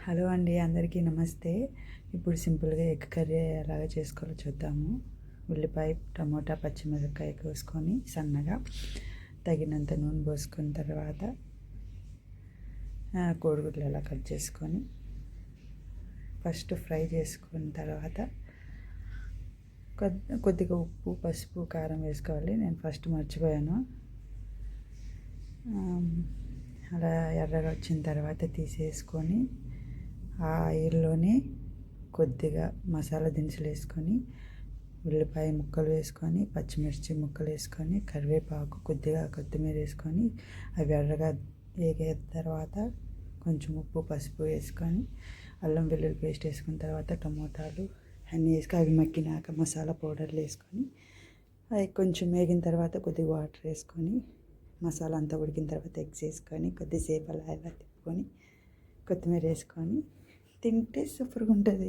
Hello అండి, అందరికీ నమస్తే. ఇప్పుడు సింపుల్గా ఎగ్ కర్రీ ఎలాగ చేసుకోవాలో చూద్దాము. ఉల్లిపాయ, టమోటా, పచ్చిమిరపకాయ కోసుకొని సన్నగా తగినంత నూనె పోసుకున్న తర్వాత కోడిగుడ్లు ఎలా కట్ చేసుకొని ఫస్ట్ ఫ్రై చేసుకున్న తర్వాత కొద్దిగా ఉప్పు, పసుపు, కారం వేసుకోవాలి. నేను ఫస్ట్ మర్చిపోయాను. అలా ఎర్రగా వచ్చిన తర్వాత తీసేసుకొని ఆ ఆయిల్లోనే కొద్దిగా మసాలా దినుసులు వేసుకొని, ఉల్లిపాయ ముక్కలు వేసుకొని, పచ్చిమిర్చి ముక్కలు వేసుకొని, కరివేపాకు, కొద్దిగా కొత్తిమీర వేసుకొని అవి ఎర్రగా వేగిన తర్వాత కొంచెం ఉప్పు, పసుపు వేసుకొని అల్లం వెల్లుల్లి పేస్ట్ వేసుకున్న తర్వాత టమోటాలు అన్నీ వేసుకొని అవి మగ్గినాక మసాలా పౌడర్లు వేసుకొని అవి కొంచెం వేగిన తర్వాత కొద్దిగా వాటర్ వేసుకొని మసాలా అంతా ఉడికిన తర్వాత ఎగ్స్ వేసుకొని కొద్దిసేపు అలా ఇలా తిప్పుకొని కొత్తిమీర వేసుకొని తింటే సూపర్గా ఉంటుంది.